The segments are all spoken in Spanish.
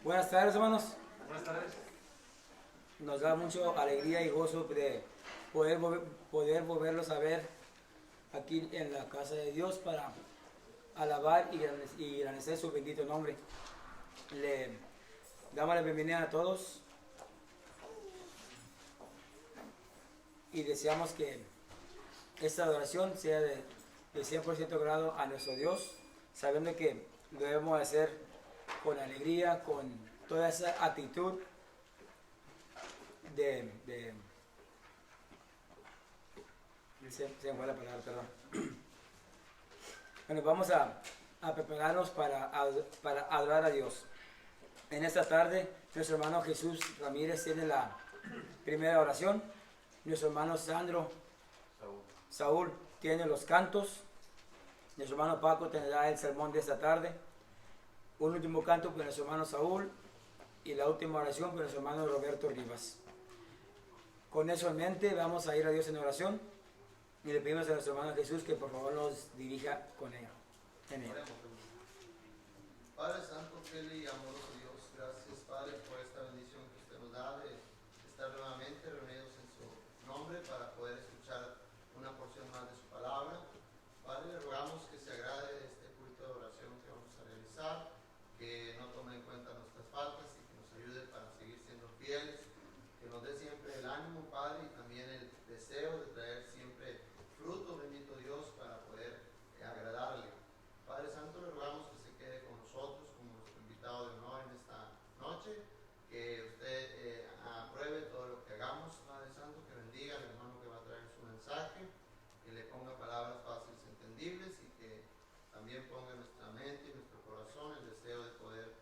Buenas tardes, hermanos. Buenas tardes. Nos da mucho alegría y gozo de poder volverlos a ver aquí en la casa de Dios para alabar y agradecer su bendito nombre. Le damos la bienvenida a todos y deseamos que esta adoración sea de 100% grado a nuestro Dios, sabiendo que lo debemos hacer con alegría, con toda esa actitud se me fue la palabra, perdón. Bueno, vamos a prepararnos para adorar a Dios. En esta tarde, nuestro hermano Jesús Ramírez tiene la primera oración. Nuestro hermano Saúl tiene los cantos. Nuestro hermano Paco tendrá el sermón de esta tarde. Un último canto por nuestro hermano Saúl y la última oración por nuestro hermano Roberto Rivas. Con eso en mente vamos a ir a Dios en oración y le pedimos a nuestro hermano Jesús que por favor nos dirija con ella. Padre Santo, fiel y amoroso Dios, gracias Padre por esta bendición que usted nos da de estar nuevamente reunidos en su nombre para poder escuchar una porción más de su palabra. Padre, le rogamos que se agrade de este culto de oración que vamos a realizar, que no tome en cuenta nuestras faltas y que nos ayude para seguir siendo fieles, que nos dé siempre el ánimo, Padre, y también el deseo de traer siempre fruto, bendito Dios, para poder agradarle. Padre Santo, le rogamos que se quede con nosotros como nuestro invitado de honor en esta noche, que usted apruebe todo lo que hagamos, Padre Santo, que bendiga al hermano que va a traer su mensaje, que le ponga palabras fáciles y entendibles y que también ponga en nuestra mente y en nuestro corazón el deseo de poder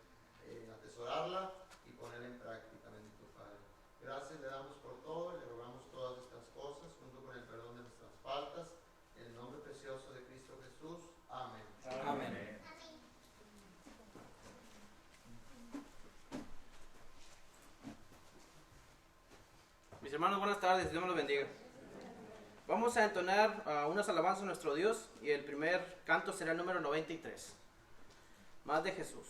atesorarla y ponerla en práctica, bendito Padre. Gracias le damos por todo y le rogamos todas estas cosas junto con el perdón de nuestras faltas, en el nombre precioso de Cristo Jesús. Amén. Amén. Mis hermanos, buenas tardes, Dios me los bendiga. Vamos a entonar unas alabanzas a nuestro Dios y el primer canto será el número 93. Más de Jesús.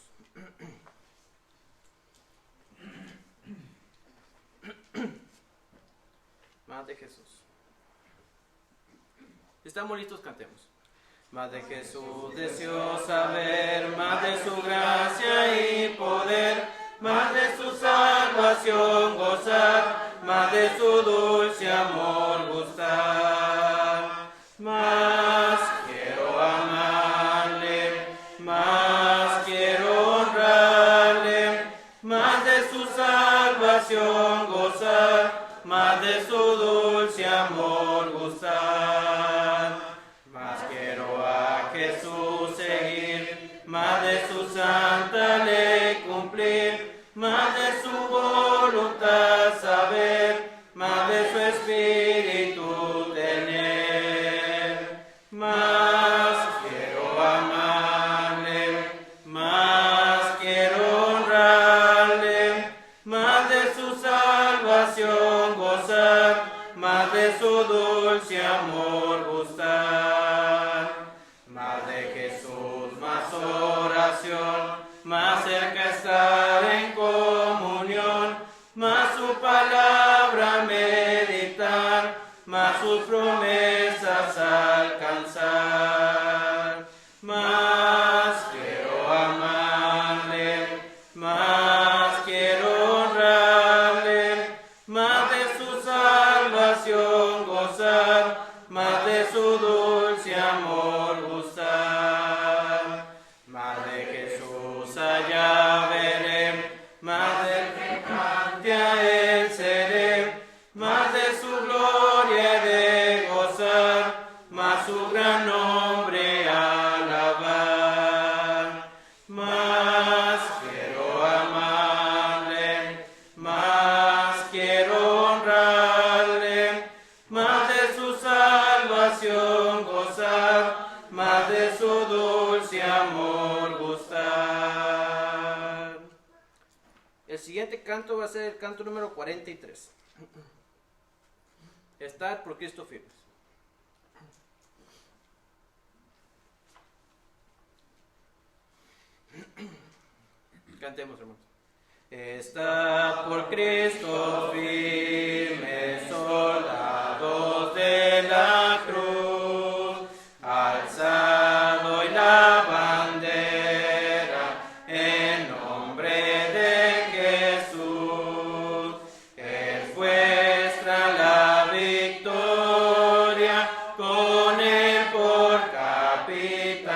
Más de Jesús. Si estamos listos, cantemos. Más de Jesús deseo saber, más de su gracia y poder, más de su salvación gozar, más de su dulce amor gustar. Más quiero amarle, más quiero honrarle, más de su salvación gozar, más de su dulce amor gustar. Más quiero a Jesús seguir, más de su santa ley cumplir, más de su voluntad saber, más de su espíritu tener. Más quiero amarle, más quiero honrarle, más de su salvación gozar, más de su dulce amor gustar. Más de Jesús, más oración, más cerca estar en comunión, más su palabra meditar, más sus promesas alcanzar. Más quiero amarle, más quiero honrarle, más de su salvación gozar, más de su dulce amor gustar. Más de Jesús allá veré, más del que cante a él seré, más de su gloria he de gozar, más su gran nombre alabar. Más quiero amarle, más quiero honrarle, más de su salvación gozar, más de su dulce amor gustar. El siguiente canto va a ser el canto número 43. Estar por Cristo firmes. Cantemos, hermanos. Estad por Cristo firmes, soldados de la cruz, alzad hoy la bandera en nombre de Jesús. Es vuestra la victoria, con él por capitán,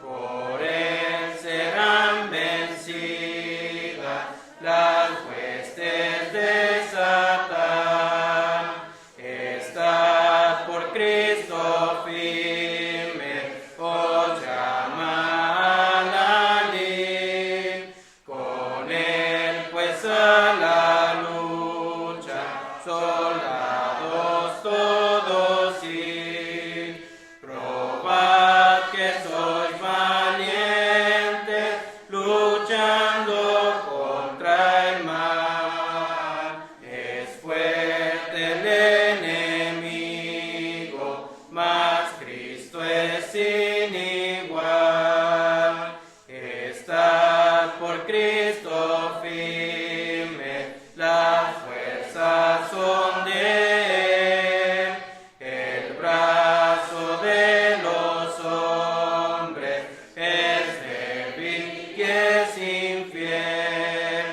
por él serán vencidas las huestes de Satán. Estad por Cristo firme, os llama a la lid, con él pues a la lucha, soldados todos id. Probad que sois valientes, luchando contra el mal. Es fuerte el enemigo, mas Cristo es sin igual. Estad por Cristo firme, las fuerzas son de él. El brazo de los hombres es débil y es infiel.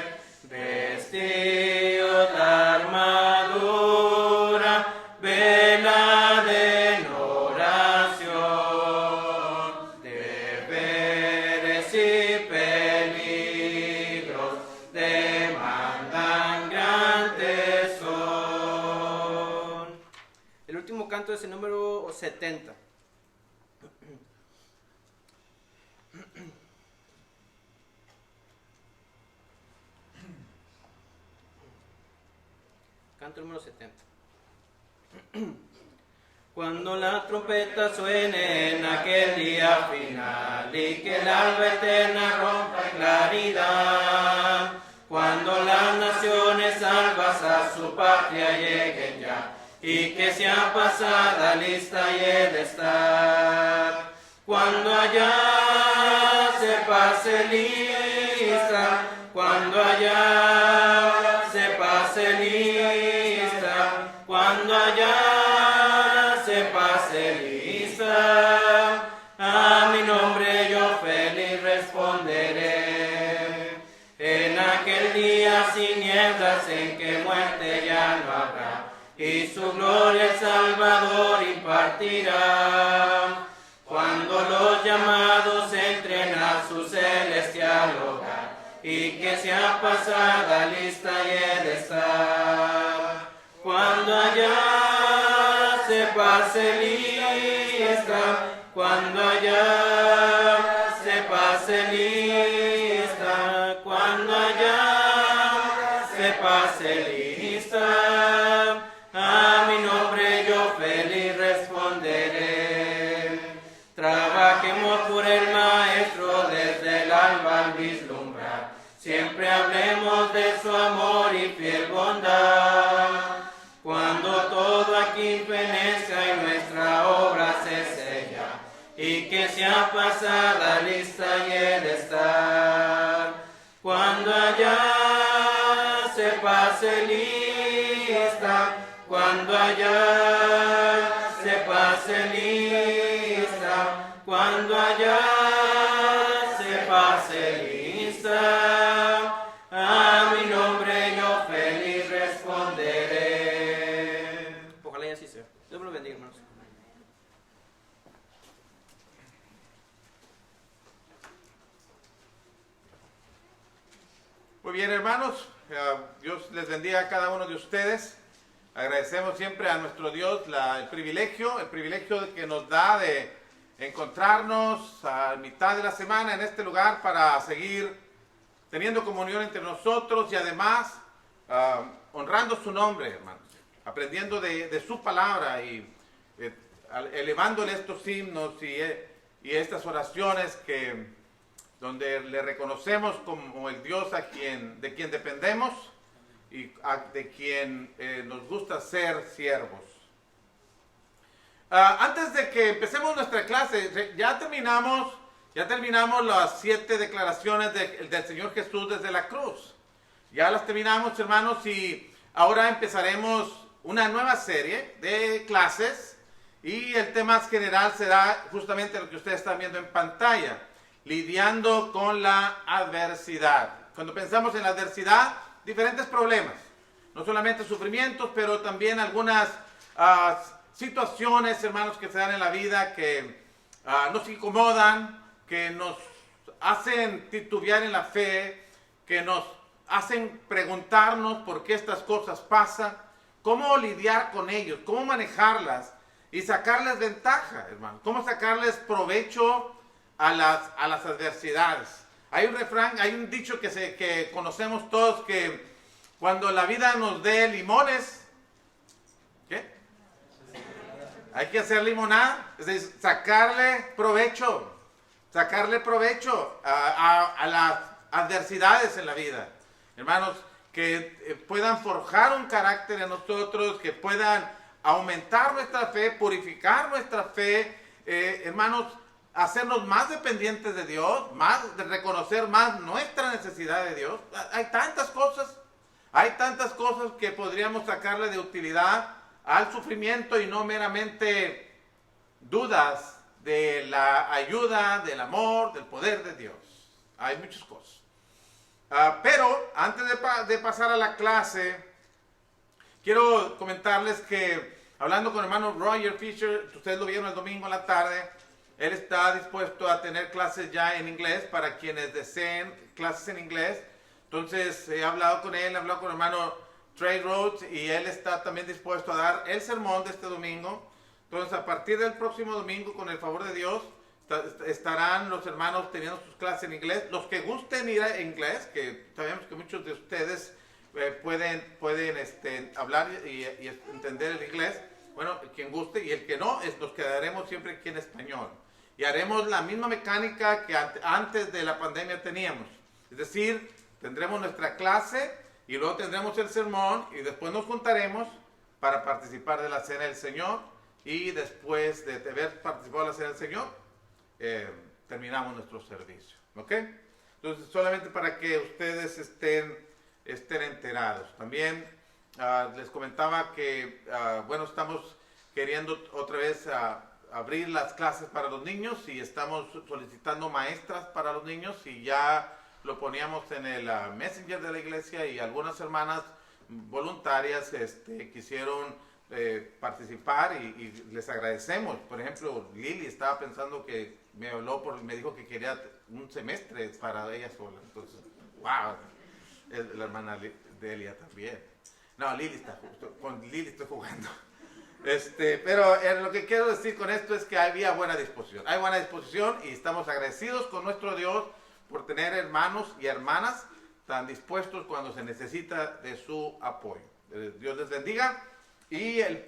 Vestidos la armadura, velad en oración. Deberes y peligros demandan gran tesón. El último canto es el número 70. Canto número 70. Cuando la trompeta suene en aquel día final y que el alba eterna rompa en claridad, cuando las naciones salvas a su patria lleguen ya, y que sea pasada lista y el estar, cuando allá se pase lista, cuando allá se pase lista, cuando allá se pase lista, a mi nombre yo feliz responderé. En aquel día sin nieblas en que muerte ya no habrá, y su gloria el Salvador impartirá. Cuando los llamados entren a su celestial hogar, y que sea pasada lista y el estar, cuando allá se pase lista, cuando allá se pase lista, cuando allá se pase lista, a mi nombre yo feliz responderé. Trabajemos por el Maestro desde el alba al vislumbrar, siempre hablemos de su amor y fiel bondad. Cuando todo aquí fenezca y nuestra obra se sella, y que sea pasada lista y el estar, cuando allá se pase lista, cuando allá se pase lista, cuando allá se pase lista, a mi nombre yo feliz responderé. Ojalá y así sea. Dios me lo bendiga, hermanos. Muy bien, hermanos, Dios les bendiga a cada uno de ustedes. Agradecemos siempre a nuestro Dios el privilegio que nos da de encontrarnos a mitad de la semana en este lugar para seguir teniendo comunión entre nosotros y además honrando su nombre, hermanos, aprendiendo de su palabra y elevándole estos himnos y estas oraciones donde le reconocemos como el Dios de quien dependemos y de quien nos gusta ser siervos. Antes de que empecemos nuestra clase, ya terminamos Ya terminamos las 7 declaraciones del Señor Jesús desde la cruz. Ya las terminamos, hermanos, y ahora empezaremos una nueva serie de clases. Y el tema más general será justamente lo que ustedes están viendo en pantalla, lidiando con la adversidad. Cuando pensamos en la adversidad, diferentes problemas, no solamente sufrimientos, pero también algunas situaciones, hermanos, que se dan en la vida que nos incomodan, que nos hacen titubear en la fe, que nos hacen preguntarnos por qué estas cosas pasan, cómo lidiar con ellos, cómo manejarlas y sacarles ventaja, hermano. Cómo sacarles provecho a las adversidades. Hay un refrán, hay un dicho que conocemos todos, que cuando la vida nos dé limones, ¿qué? Hay que hacer limonada, es decir, sacarle provecho a las adversidades en la vida. Hermanos, que puedan forjar un carácter en nosotros, que puedan aumentar nuestra fe, purificar nuestra fe, hermanos, hacernos más dependientes de Dios, de reconocer más nuestra necesidad de Dios. Hay tantas cosas que podríamos sacarle de utilidad al sufrimiento y no meramente dudas de la ayuda, del amor, del poder de Dios. Hay muchas cosas. Pero antes de pasar a la clase, quiero comentarles que, hablando con el hermano Roger Fisher, ustedes lo vieron el domingo en la tarde, él está dispuesto a tener clases ya en inglés para quienes deseen clases en inglés. Entonces he hablado con él, he hablado con el hermano Trey Rhodes, y él está también dispuesto a dar el sermón de este domingo. Entonces, a partir del próximo domingo, con el favor de Dios, estarán los hermanos teniendo sus clases en inglés. Los que gusten ir a inglés, que sabemos que muchos de ustedes pueden hablar y entender el inglés, bueno, quien guste, y el que no, nos quedaremos siempre aquí en español. Y haremos la misma mecánica que antes de la pandemia teníamos. Es decir, tendremos nuestra clase y luego tendremos el sermón y después nos juntaremos para participar de la Cena del Señor, y después de haber participado de la Cena del Señor, terminamos nuestro servicio. ¿Ok? Entonces, solamente para que ustedes estén enterados. También les comentaba que, bueno, estamos queriendo otra vez abrir las clases para los niños y estamos solicitando maestras para los niños, y ya lo poníamos en el Messenger de la iglesia, y algunas hermanas voluntarias quisieron participar y les agradecemos. Por ejemplo, Lili estaba pensando que me habló me dijo que quería un semestre para ella sola. Entonces, wow, la hermana Delia también. No, Lili con Lili estoy jugando. Pero lo que quiero decir con esto es que había buena disposición. Hay buena disposición y estamos agradecidos con nuestro Dios por tener hermanos y hermanas tan dispuestos cuando se necesita de su apoyo. Dios les bendiga. Y el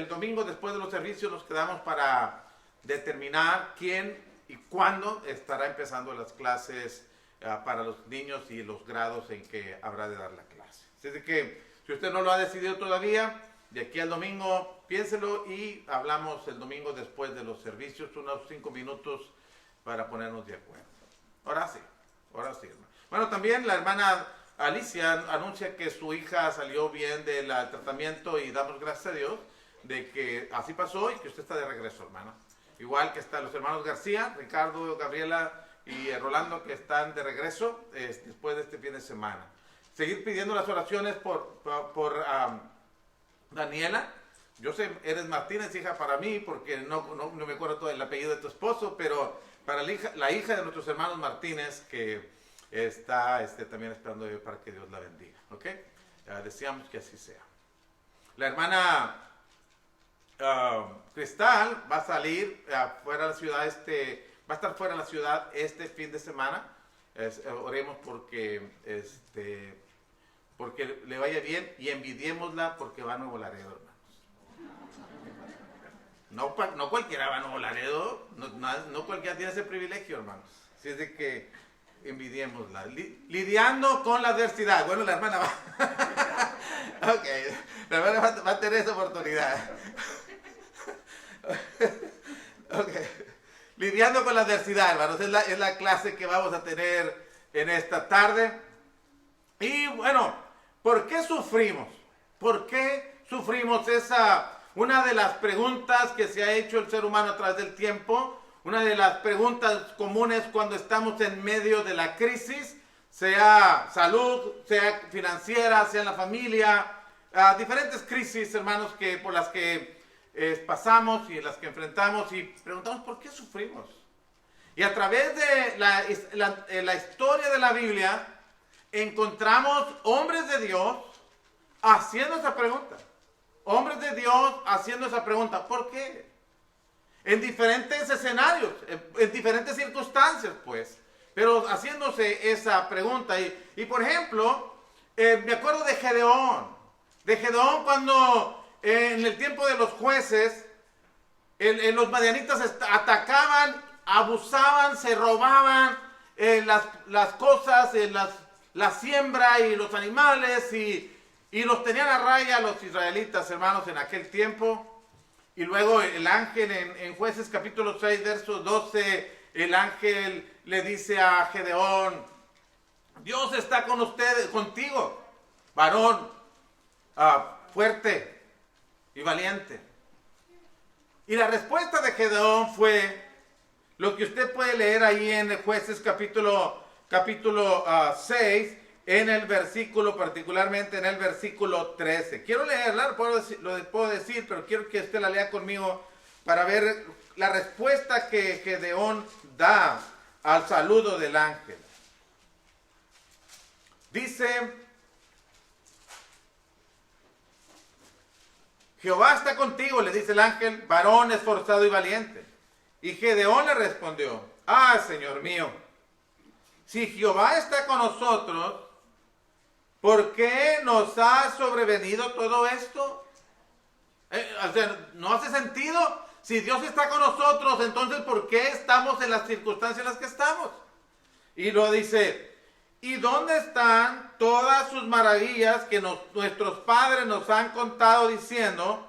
domingo, después de los servicios, nos quedamos para determinar quién y cuándo estará empezando las clases para los niños y los grados en que habrá de dar la clase. Así que, si usted no lo ha decidido todavía, de aquí al domingo, piénselo, y hablamos el domingo después de los servicios, unos 5 minutos para ponernos de acuerdo. Ahora sí, hermano. Bueno, también la hermana Alicia anuncia que su hija salió bien del tratamiento, y damos gracias a Dios de que así pasó y que usted está de regreso, hermana. Igual que están los hermanos García, Ricardo, Gabriela y Rolando, que están de regreso después de este fin de semana. Seguir pidiendo las oraciones por Daniela. Yo sé, eres Martínez, hija, para mí, porque no me acuerdo todo el apellido de tu esposo, pero para la hija de nuestros hermanos Martínez, que está también esperando para que Dios la bendiga. ¿Ok? Deseamos que así sea. La hermana Cristal va a salir fuera de la ciudad, va a estar fuera de la ciudad este fin de semana. Oremos porque le vaya bien, y envidiémosla porque va a Nuevo Laredo, hermanos. No cualquiera va a Nuevo Laredo, no cualquiera tiene ese privilegio, hermanos. Así es de que envidiémosla. Lidiando con la adversidad. Bueno, la hermana va. Ok, la hermana va a tener esa oportunidad. Ok. lidiando con la adversidad, hermanos. Es la clase que vamos a tener en esta tarde. Y bueno, ¿por qué sufrimos? ¿Por qué sufrimos? Una de las preguntas que se ha hecho el ser humano a través del tiempo. Una de las preguntas comunes cuando estamos en medio de la crisis, sea salud, sea financiera, sea en la familia, diferentes crisis, hermanos, por las que pasamos y las que enfrentamos, y preguntamos ¿por qué sufrimos? Y a través de la historia de la Biblia encontramos hombres de Dios haciendo esa pregunta. Hombres de Dios haciendo esa pregunta. ¿Por qué? En diferentes escenarios, en diferentes circunstancias, pues. Pero haciéndose esa pregunta. Y por ejemplo, me acuerdo de Gedeón. De Gedeón cuando en el tiempo de los jueces, los madianitas atacaban, abusaban, se robaban las cosas, la siembra y los animales, y los tenían a raya los israelitas, hermanos, en aquel tiempo. Y luego el ángel en Jueces capítulo 6, verso 12, el ángel le dice a Gedeón: Dios está con ustedes, contigo, varón fuerte y valiente. Y la respuesta de Gedeón fue lo que usted puede leer ahí en Jueces capítulo 6, en el versículo, particularmente en el versículo 13. Quiero leerla, lo puedo decir, pero quiero que usted la lea conmigo para ver la respuesta que Gedeón da al saludo del ángel. Dice: Jehová está contigo, le dice el ángel, varón esforzado y valiente. Y Gedeón le respondió: Señor mío, si Jehová está con nosotros, ¿por qué nos ha sobrevenido todo esto? ¿No hace sentido? Si Dios está con nosotros, entonces ¿por qué estamos en las circunstancias en las que estamos? Y lo dice: ¿y dónde están todas sus maravillas que nuestros padres nos han contado diciendo,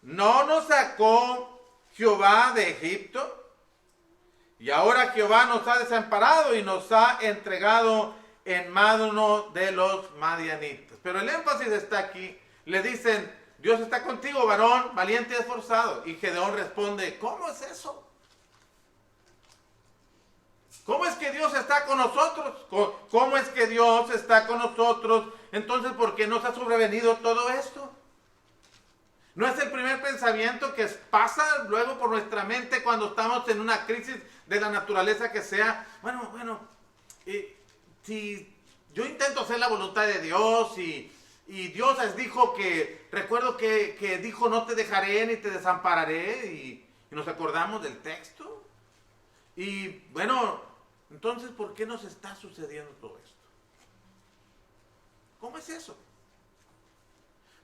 ¿no nos sacó Jehová de Egipto? Y ahora Jehová nos ha desamparado y nos ha entregado en mano de los madianitas. Pero el énfasis está aquí. Le dicen: Dios está contigo, varón valiente y esforzado. Y Gedeón responde: ¿cómo es eso? ¿Cómo es que Dios está con nosotros? ¿Cómo es que Dios está con nosotros? Entonces, ¿por qué nos ha sobrevenido todo esto? ¿No es el primer pensamiento que pasa luego por nuestra mente cuando estamos en una crisis de la naturaleza que sea? Si yo intento hacer la voluntad de Dios y Dios les dijo recuerdo que dijo: no te dejaré ni te desampararé, y nos acordamos del texto. Y bueno, entonces, ¿por qué nos está sucediendo todo esto? ¿Cómo es eso?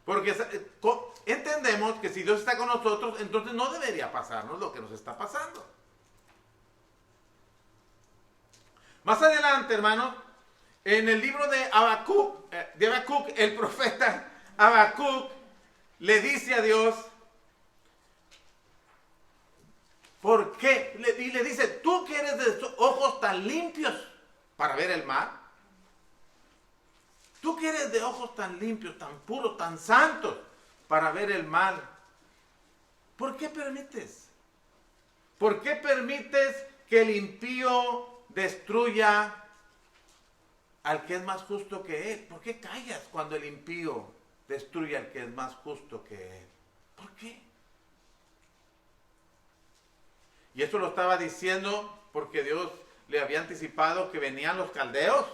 Porque entendemos que si Dios está con nosotros, entonces no debería pasarnos lo que nos está pasando. Más adelante, hermanos, en el libro de Habacuc, el profeta Habacuc le dice a Dios: ¿por qué? Y le dice: tú que eres de ojos tan limpios para ver el mal, tú que eres de ojos tan limpios, tan puros, tan santos para ver el mal, ¿por qué permites? ¿Por qué permites que el impío destruya al que es más justo que él? ¿Por qué callas cuando el impío destruye al que es más justo que él? ¿Por qué? Y eso lo estaba diciendo porque Dios le había anticipado que venían los caldeos,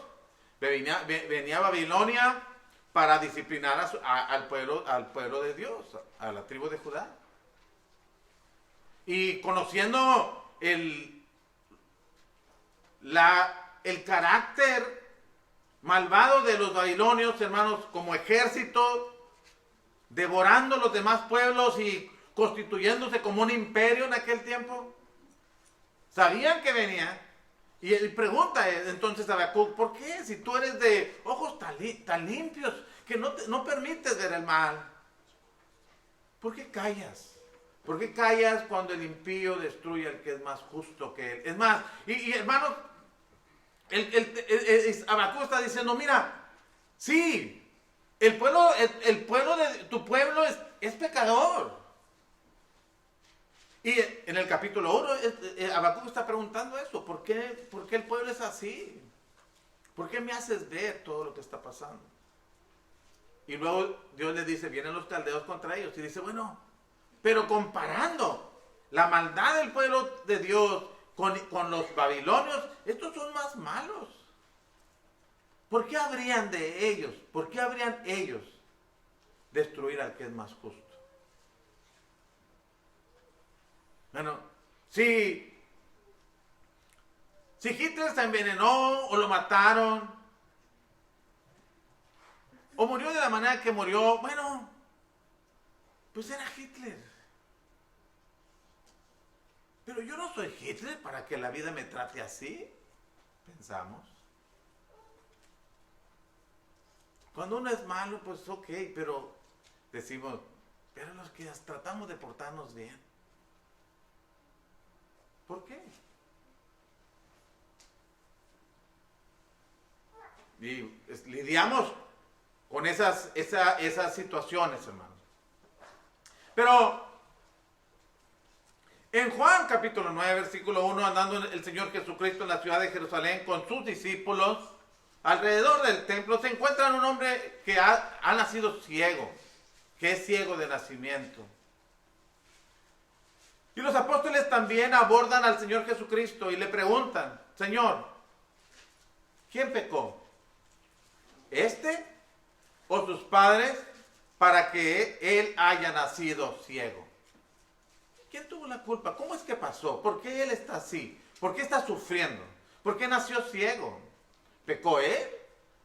venía Babilonia para disciplinar al pueblo de Dios, a la tribu de Judá. Y conociendo el carácter malvado de los babilonios, hermanos, como ejército, devorando los demás pueblos y constituyéndose como un imperio en aquel tiempo, sabían que venía. Y él pregunta entonces a Habacuc: ¿por qué? Si tú eres de ojos tan limpios que no permites ver el mal, ¿por qué callas? ¿Por qué callas cuando el impío destruye al que es más justo que él? Es más, y hermanos, Habacuc está diciendo, mira, sí, el pueblo de tu pueblo es pecador. Y en el capítulo 1, Habacuc está preguntando eso, ¿por qué el pueblo es así? ¿Por qué me haces ver todo lo que está pasando? Y luego Dios les dice, vienen los caldeos contra ellos, y dice, bueno, pero comparando la maldad del pueblo de Dios con los babilonios, estos son más malos. ¿Por qué habrían ellos destruir al que es más justo? Bueno, si Hitler se envenenó o lo mataron, o murió de la manera que murió, bueno, pues era Hitler. Pero yo no soy Hitler para que la vida me trate así, pensamos. Cuando uno es malo, pues ok, pero decimos, pero los que tratamos de portarnos bien. ¿Por qué? Y lidiamos con esas situaciones, hermanos. Pero en Juan capítulo 9, versículo 1, andando el Señor Jesucristo en la ciudad de Jerusalén con sus discípulos, alrededor del templo se encuentra un hombre que ha nacido ciego, que es ciego de nacimiento. Y los apóstoles también abordan al Señor Jesucristo y le preguntan, Señor, ¿quién pecó? ¿Este o sus padres para que él haya nacido ciego? ¿Quién tuvo la culpa? ¿Cómo es que pasó? ¿Por qué él está así? ¿Por qué está sufriendo? ¿Por qué nació ciego? ¿Pecó él?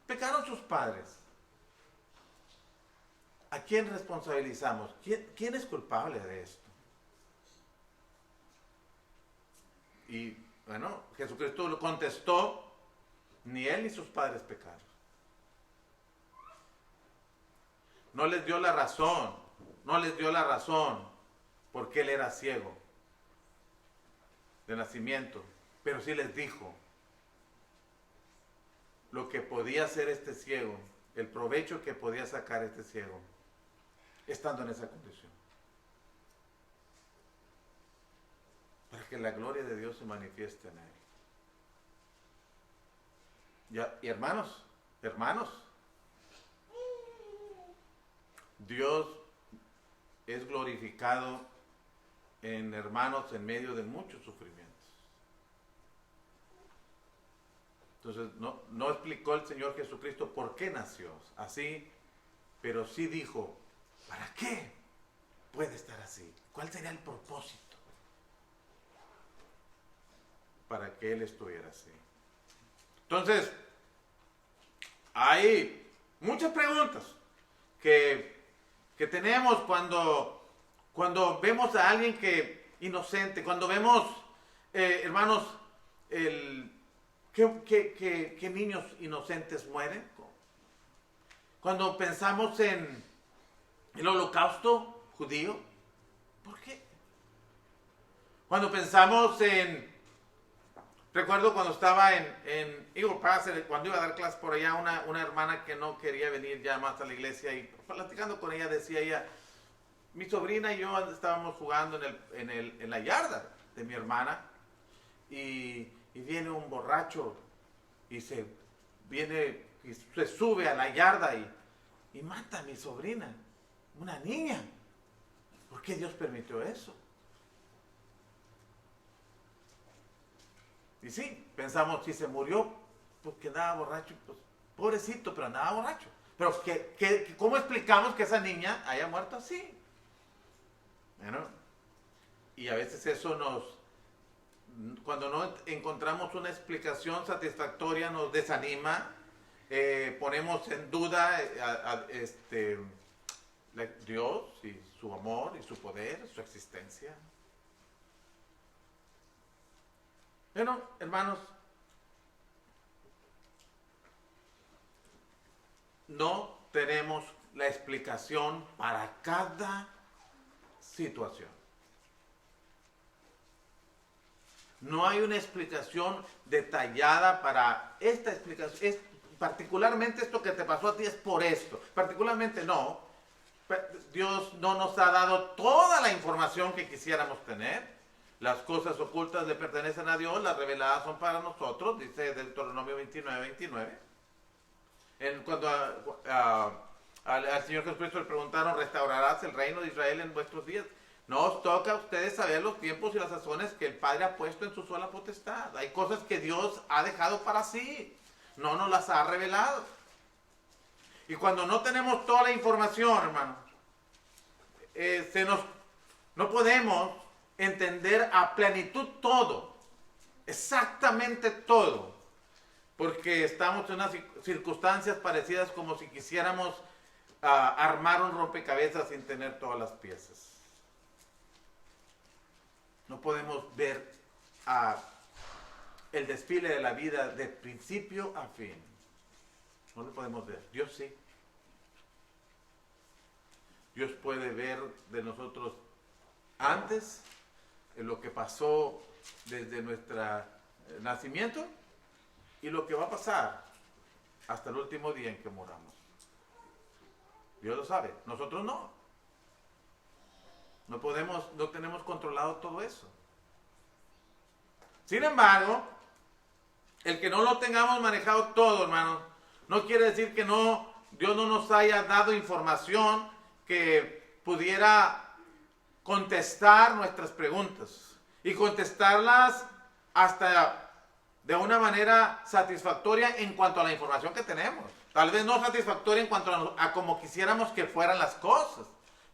¿Pecaron sus padres? ¿A quién responsabilizamos? ¿Quién es culpable de esto? Y bueno, Jesucristo lo contestó, ni él ni sus padres pecaron. No les dio la razón porque él era ciego de nacimiento, pero sí les dijo lo que podía hacer este ciego, el provecho que podía sacar este ciego, estando en esa condición. Para que la gloria de Dios se manifieste en él. Y hermanos, Dios es glorificado en hermanos en medio de muchos sufrimientos. Entonces, no explicó el Señor Jesucristo por qué nació así, pero sí dijo, ¿para qué puede estar así? ¿Cuál sería el propósito para que Él estuviera así? Entonces, hay muchas preguntas que tenemos cuando vemos a alguien que inocente, cuando vemos, hermanos, que niños inocentes mueren. Cuando pensamos en el holocausto judío, ¿por qué? Cuando pensamos recuerdo cuando estaba en Eagle Pass, cuando iba a dar clases por allá, una hermana que no quería venir ya más a la iglesia, y platicando con ella decía ella, mi sobrina y yo estábamos jugando en la yarda de mi hermana, y viene un borracho y se sube a la yarda y mata a mi sobrina, una niña. ¿Por qué Dios permitió eso? Y sí, pensamos, si se murió porque andaba borracho, pues pobrecito, pero andaba borracho. Pero ¿cómo explicamos que esa niña haya muerto así? Bueno, y a veces eso cuando no encontramos una explicación satisfactoria, nos desanima, ponemos en duda a Dios y su amor y su poder, su existencia. Bueno, hermanos, no tenemos la explicación para cada situación. No hay una explicación detallada para esta explicación. Particularmente esto que te pasó a ti es por esto. Particularmente no. Dios no nos ha dado toda la información que quisiéramos tener. Las cosas ocultas le pertenecen a Dios, las reveladas son para nosotros, dice Deuteronomio 29:29. Cuando al Señor Jesucristo le preguntaron, ¿restaurarás el reino de Israel en vuestros días? No os toca a ustedes saber los tiempos y las sazones que el Padre ha puesto en su sola potestad. Hay cosas que Dios ha dejado para sí, no nos las ha revelado. Y cuando no tenemos toda la información, hermano, no podemos entender a plenitud todo, exactamente todo, porque estamos en unas circunstancias parecidas como si quisiéramos armar un rompecabezas sin tener todas las piezas. No podemos ver el desfile de la vida de principio a fin. No lo podemos ver. Dios sí. Dios puede ver de nosotros antes, en lo que pasó desde nuestro nacimiento y lo que va a pasar hasta el último día en que moramos. Dios lo sabe, nosotros no. No tenemos controlado todo eso. Sin embargo, el que no lo tengamos manejado todo, hermano, no quiere decir que Dios no nos haya dado información que pudiera contestar nuestras preguntas y contestarlas hasta de una manera satisfactoria en cuanto a la información que tenemos. Tal vez no satisfactoria en cuanto a como quisiéramos que fueran las cosas,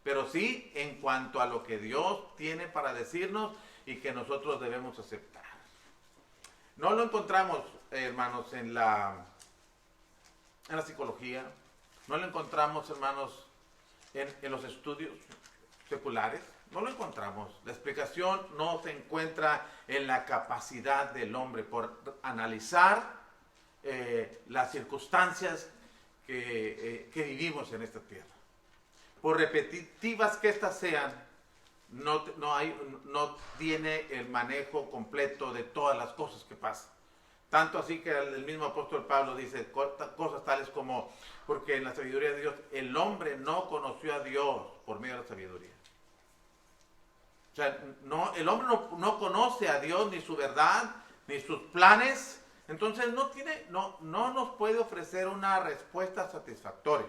pero sí en cuanto a lo que Dios tiene para decirnos y que nosotros debemos aceptar. No lo encontramos, hermanos, en la psicología, no lo encontramos, hermanos, en los estudios seculares, no lo encontramos. La explicación no se encuentra en la capacidad del hombre por analizar las circunstancias que vivimos en esta tierra. Por repetitivas que éstas sean, no tiene el manejo completo de todas las cosas que pasan. Tanto así que el mismo apóstol Pablo dice cosas tales como, porque en la sabiduría de Dios, el hombre no conoció a Dios por medio de la sabiduría. O sea, el hombre no conoce a Dios, ni su verdad, ni sus planes. Entonces no nos puede ofrecer una respuesta satisfactoria.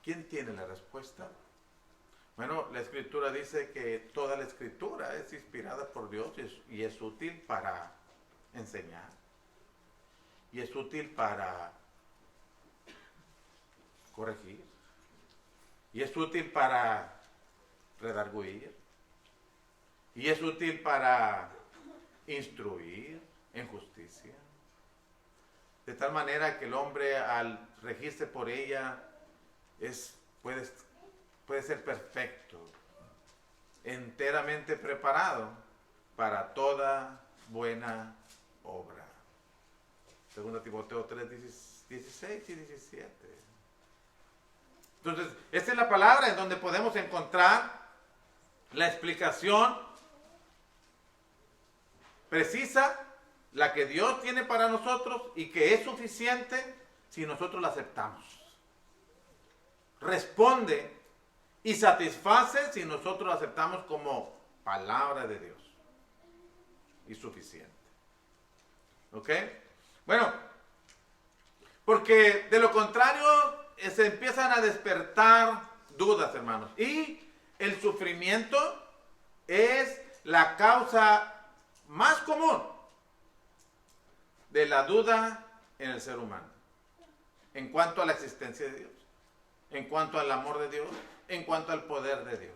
¿Quién tiene la respuesta? Bueno, la Escritura dice que toda la Escritura es inspirada por Dios y es útil para enseñar. Y es útil para corregir. Y es útil para redarguir. Y es útil para instruir en justicia. De tal manera que el hombre, al regirse por ella, puede ser perfecto, enteramente preparado para toda buena obra. 2 Timoteo 3, 16 y 17. Entonces, esta es la palabra en donde podemos encontrar la explicación precisa, la que Dios tiene para nosotros y que es suficiente si nosotros la aceptamos. Responde y satisface si nosotros la aceptamos como palabra de Dios. Y suficiente. ¿Ok? Bueno, porque de lo contrario se empiezan a despertar dudas, hermanos. Y el sufrimiento es la causa más común de la duda en el ser humano. En cuanto a la existencia de Dios. En cuanto al amor de Dios, en cuanto al poder de Dios.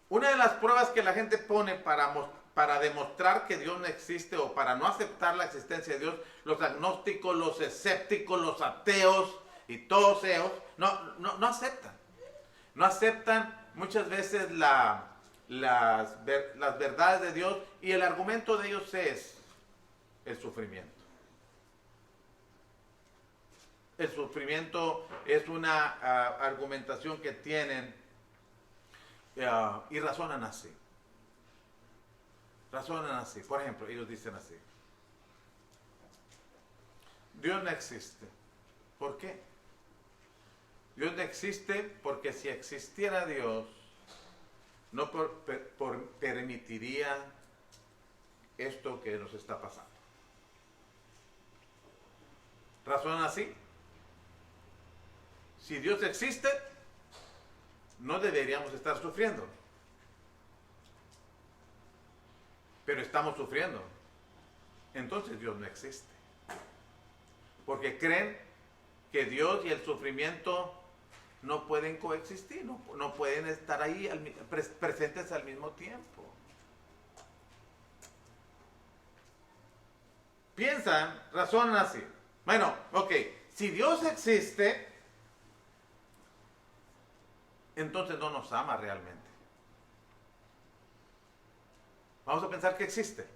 Una de las pruebas que la gente pone para demostrar que Dios no existe o para no aceptar la existencia de Dios, los agnósticos, los escépticos, los ateos y todos ellos no aceptan. No aceptan muchas veces las verdades de Dios y el argumento de ellos es el sufrimiento. El sufrimiento es una argumentación que tienen y razonan así. Razonan así. Por ejemplo, ellos dicen así: Dios no existe. ¿Por qué? Dios no existe porque si existiera Dios, no permitiría esto que nos está pasando. Razonan así. Si Dios existe, no deberíamos estar sufriendo. Pero estamos sufriendo. Entonces Dios no existe. Porque creen que Dios y el sufrimiento no pueden coexistir, no pueden estar ahí presentes al mismo tiempo. Piensan, razonan así. Bueno, ok, si Dios existe, entonces no nos ama realmente. Vamos a pensar que existe.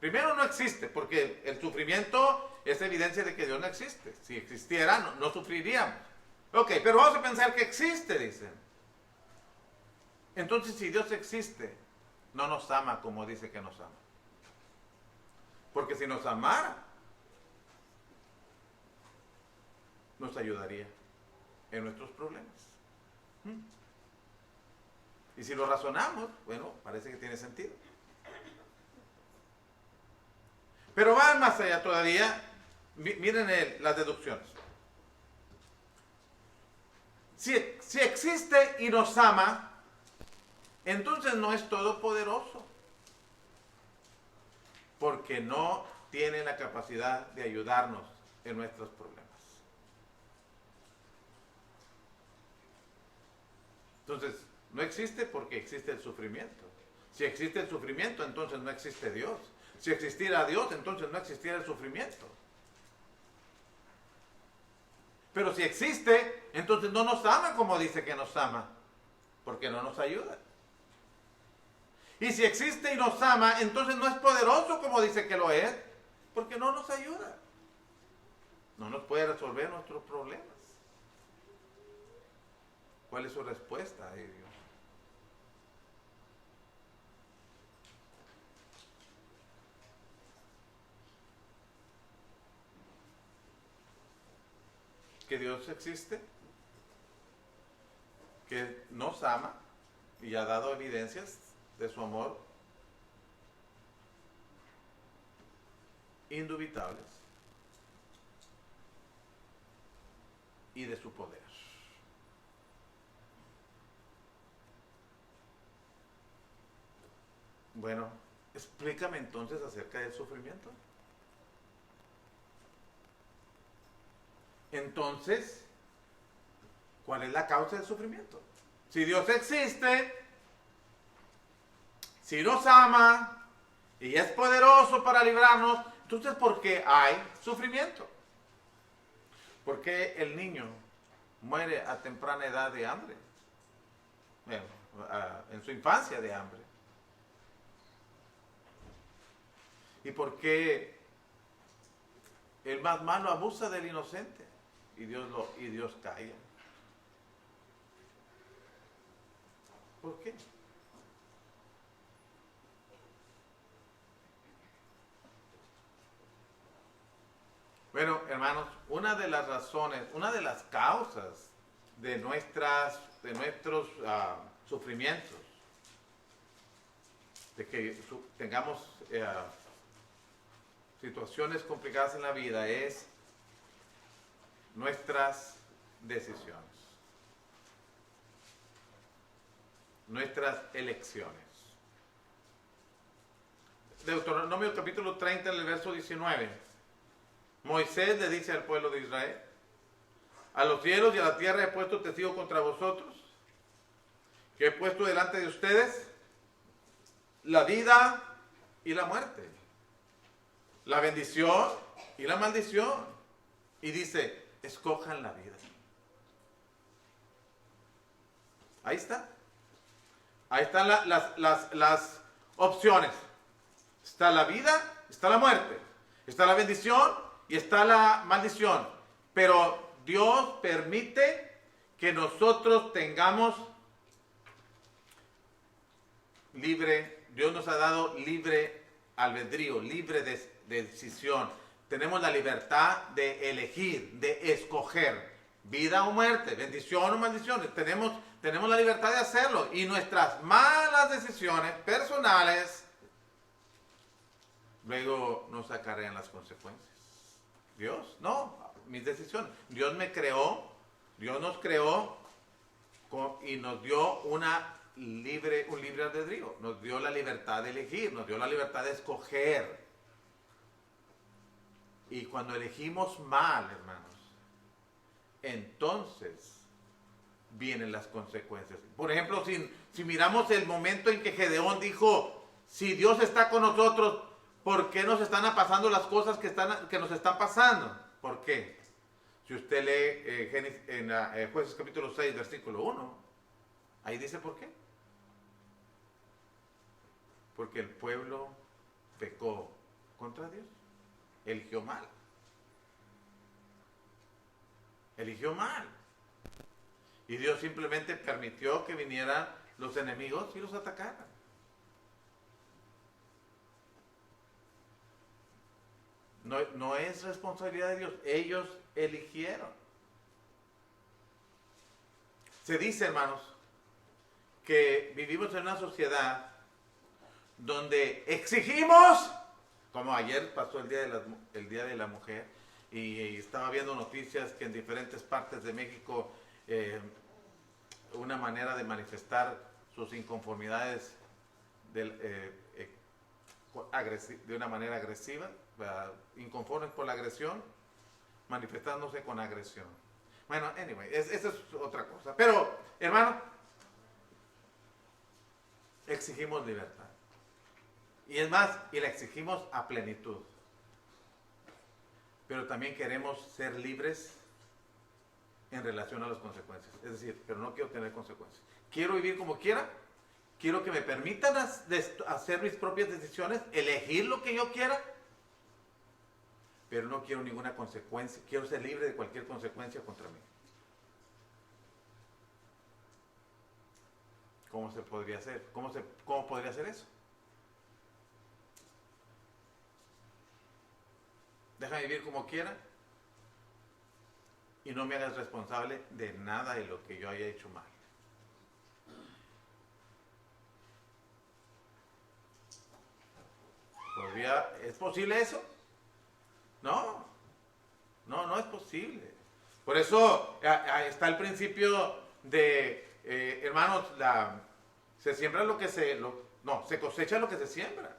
Primero, no existe, porque el sufrimiento es evidencia de que Dios no existe. Si existiera, no sufriríamos. Ok, pero vamos a pensar que existe, dicen. Entonces, si Dios existe, no nos ama como dice que nos ama. Porque si nos amara, nos ayudaría en nuestros problemas. Y si lo razonamos, bueno, parece que tiene sentido. Pero van más allá todavía. Miren las deducciones. Si existe y nos ama, entonces no es todopoderoso. Porque no tiene la capacidad de ayudarnos en nuestros problemas. Entonces, no existe porque existe el sufrimiento. Si existe el sufrimiento, entonces no existe Dios. Si existiera Dios, entonces no existiera el sufrimiento. Pero si existe, entonces no nos ama como dice que nos ama, porque no nos ayuda. Y si existe y nos ama, entonces no es poderoso como dice que lo es, porque no nos ayuda. No nos puede resolver nuestros problemas. ¿Cuál es su respuesta a ello? Que Dios existe, que nos ama y ha dado evidencias de su amor indubitables y de su poder. Bueno, explícame entonces acerca del sufrimiento. Entonces, ¿cuál es la causa del sufrimiento? Si Dios existe, si nos ama y es poderoso para librarnos, entonces ¿por qué hay sufrimiento? ¿Por qué el niño muere a temprana edad de hambre? Bueno, en su infancia de hambre. ¿Y por qué el más malo abusa del inocente? Y Dios calla. ¿Por qué? Bueno, hermanos, una de las razones, una de las causas de nuestros sufrimientos, de que tengamos situaciones complicadas en la vida, es nuestras decisiones, nuestras elecciones. Deuteronomio capítulo 30, en el verso 19. Moisés le dice al pueblo de Israel: a los cielos y a la tierra he puesto testigo contra vosotros, que he puesto delante de ustedes la vida y la muerte, la bendición y la maldición. Y dice: escojan la vida. Ahí está. Ahí están las opciones. Está la vida, está la muerte, está la bendición y está la maldición. Pero Dios permite que nosotros tengamos Dios nos ha dado libre albedrío, libre decisión. Tenemos la libertad de elegir, de escoger vida o muerte, bendición o maldición. Tenemos la libertad de hacerlo, y nuestras malas decisiones personales luego nos acarrean las consecuencias. Dios, no, mis decisiones. Dios me creó, Dios nos creó y nos dio un libre albedrío, nos dio la libertad de elegir, nos dio la libertad de escoger. Y cuando elegimos mal, hermanos, entonces vienen las consecuencias. Por ejemplo, si miramos el momento en que Gedeón dijo, si Dios está con nosotros, ¿por qué nos están pasando las cosas que nos están pasando? ¿Por qué? Si usted lee en Jueces capítulo 6, versículo 1, ahí dice por qué. Porque el pueblo pecó contra Dios. Eligió mal. Eligió mal. Y Dios simplemente permitió que vinieran los enemigos y los atacaran. No es responsabilidad de Dios. Ellos eligieron. Se dice, hermanos, que vivimos en una sociedad donde exigimos, como ayer pasó el Día de la Mujer, y estaba viendo noticias que en diferentes partes de México una manera de manifestar sus inconformidades de una manera agresiva, inconformes por la agresión, manifestándose con agresión. Bueno, anyway, esa es otra cosa. Pero, hermano, exigimos libertad. Y es más, y la exigimos a plenitud. Pero también queremos ser libres en relación a las consecuencias. Es decir, pero no quiero tener consecuencias. Quiero vivir como quiera. Quiero que me permitan hacer mis propias decisiones, elegir lo que yo quiera. Pero no quiero ninguna consecuencia. Quiero ser libre de cualquier consecuencia contra mí. ¿Cómo se podría hacer? ¿Cómo podría hacer eso? Déjame vivir como quiera y no me hagas responsable de nada de lo que yo haya hecho mal. ¿Es posible eso? No es posible. Por eso está el principio de, hermanos, se siembra se cosecha lo que se siembra.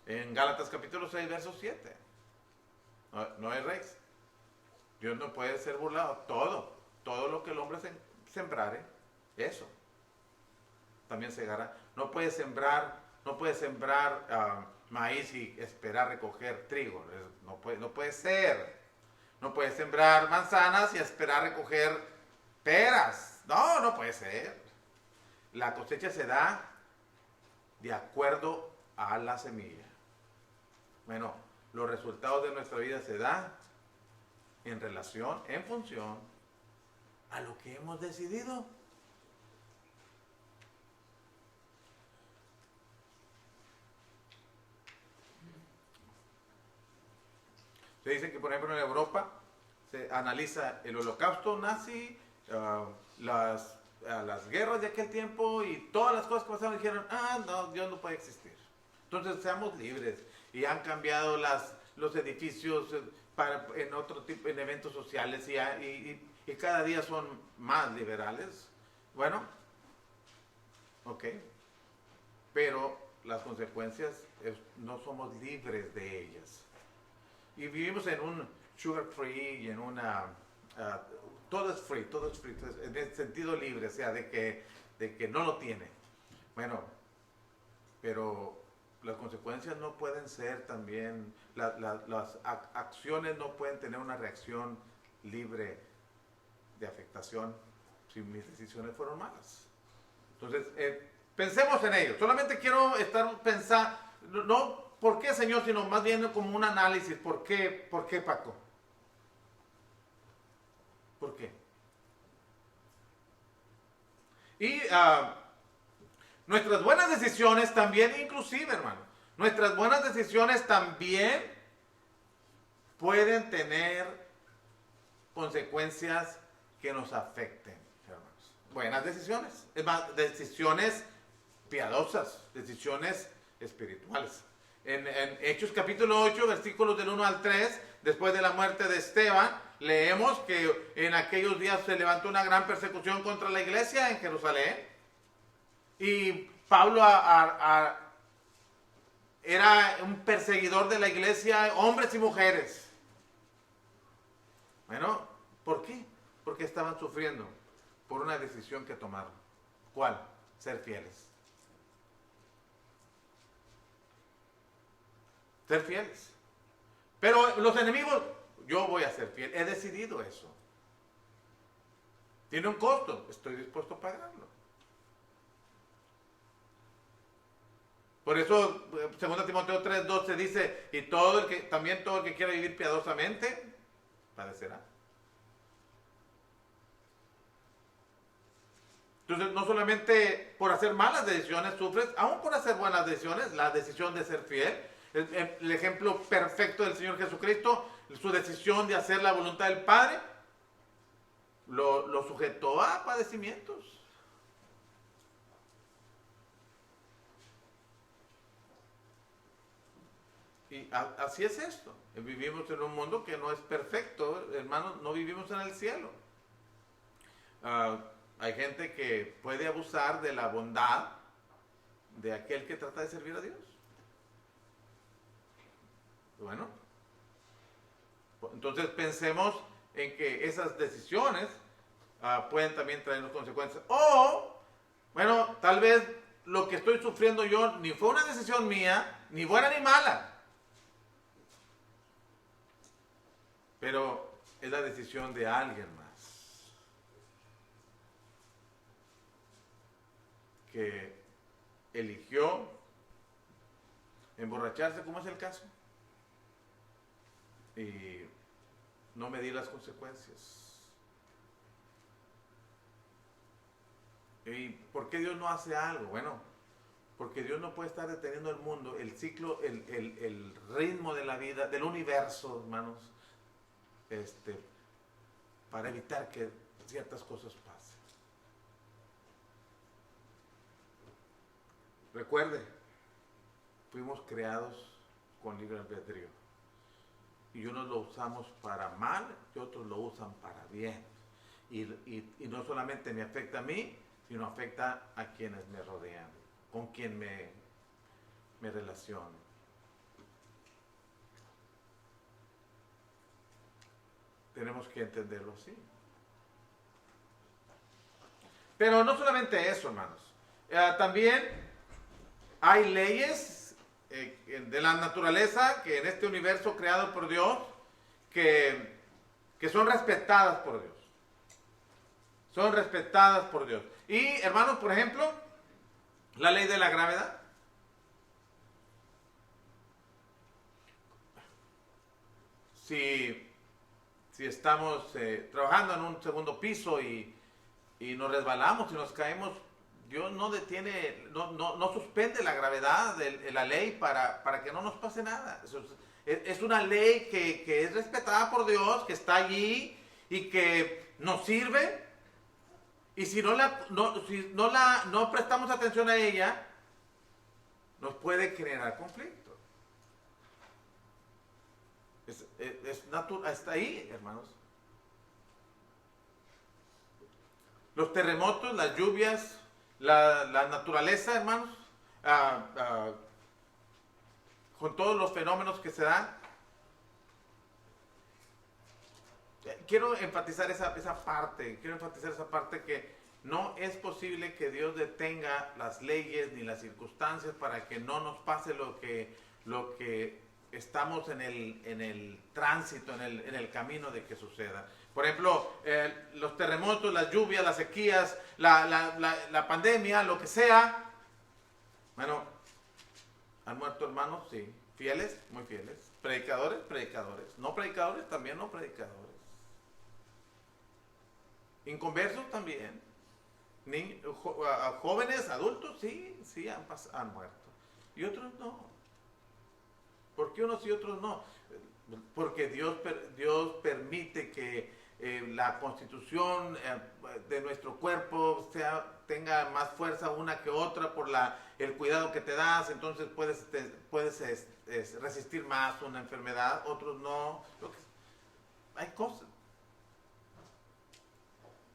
En Gálatas capítulo 6, verso 7. No es Rex. Dios no puede ser burlado. Todo lo que el hombre sembrare, eso también segará. No puede sembrar maíz y esperar recoger trigo. No puede ser. No puede sembrar manzanas y esperar recoger peras. No puede ser. La cosecha se da de acuerdo a la semilla. Bueno, los resultados de nuestra vida se dan en función a lo que hemos decidido. Se dice que, por ejemplo, en Europa se analiza el holocausto nazi, las guerras de aquel tiempo y todas las cosas que pasaron, y dijeron, no, Dios no puede existir. Entonces seamos libres. Y han cambiado los edificios en eventos sociales y cada día son más liberales. Bueno, ok. Pero las consecuencias no somos libres de ellas. Y vivimos en un sugar free y en todo es free, en el sentido libre, o sea, de que no lo tiene. Bueno, pero las consecuencias no pueden ser también, las acciones no pueden tener una reacción libre de afectación si mis decisiones fueron malas. Entonces, pensemos en ello. Solamente quiero estar pensando, no ¿por qué, Señor?, sino más bien como un análisis. ¿Por qué, Paco? ¿Por qué? Y Nuestras buenas decisiones también, inclusive, hermano, nuestras buenas decisiones también pueden tener consecuencias que nos afecten, hermanos. Buenas decisiones, es más, decisiones piadosas, decisiones espirituales. En Hechos capítulo 8, versículos del 1 al 3, después de la muerte de Esteban, leemos que en aquellos días se levantó una gran persecución contra la iglesia en Jerusalén. Y Pablo era un perseguidor de la iglesia, hombres y mujeres. Bueno, ¿por qué? Porque estaban sufriendo por una decisión que tomaron. ¿Cuál? Ser fieles. Ser fieles. Pero los enemigos, yo voy a ser fiel. He decidido eso. Tiene un costo. Estoy dispuesto a pagarlo. Por eso, 2 Timoteo 3:12 dice, y también todo el que quiera vivir piadosamente, padecerá. Entonces, no solamente por hacer malas decisiones sufres, aún por hacer buenas decisiones, la decisión de ser fiel. El ejemplo perfecto del Señor Jesucristo, su decisión de hacer la voluntad del Padre, lo sujetó a padecimientos. Y así es esto. Vivimos en un mundo que no es perfecto, hermanos, no vivimos en el cielo. Hay gente que puede abusar de la bondad de aquel que trata de servir a Dios. Bueno, entonces pensemos en que esas decisiones pueden también traernos consecuencias. O, bueno, tal vez lo que estoy sufriendo yo ni fue una decisión mía, ni buena ni mala. Pero es la decisión de alguien más. Que eligió emborracharse, como es el caso. Y no medir las consecuencias. ¿Y por qué Dios no hace algo? Bueno, porque Dios no puede estar deteniendo el mundo, el ciclo, el ritmo de la vida, del universo, hermanos, para evitar que ciertas cosas pasen. Recuerde, fuimos creados con libre albedrío. Y unos lo usamos para mal y otros lo usan para bien. Y no solamente me afecta a mí, sino afecta a quienes me rodean, con quien me relaciono. Tenemos que entenderlo así. Pero no solamente eso, hermanos. También hay leyes de la naturaleza que en este universo creado por Dios que son respetadas por Dios. Son respetadas por Dios. Y, hermanos, por ejemplo, la ley de la gravedad. Si estamos trabajando en un segundo piso y nos resbalamos y nos caemos, Dios no detiene, no suspende la gravedad de la ley para que no nos pase nada. Es una ley que es respetada por Dios, que está allí y que nos sirve. Y si no prestamos atención a ella, nos puede generar conflicto. Es natural, está ahí, hermanos. Los terremotos, las lluvias, la naturaleza, hermanos, con todos los fenómenos que se dan. Quiero enfatizar esa parte que no es posible que Dios detenga las leyes ni las circunstancias para que no nos pase lo que estamos en el tránsito, en el camino de que suceda. Por ejemplo, los terremotos, las lluvias, las sequías, la pandemia, lo que sea. Bueno, ¿han muerto hermanos? Sí. ¿Fieles? Muy fieles. ¿Predicadores? Predicadores. ¿No predicadores? También no predicadores. ¿Inconversos? También. jóvenes, adultos, sí han muerto. Y otros no. ¿Por qué unos y otros no? Porque Dios permite que la constitución de nuestro cuerpo tenga más fuerza una que otra por el cuidado que te das. Entonces puedes resistir más una enfermedad, otros no. Hay cosas.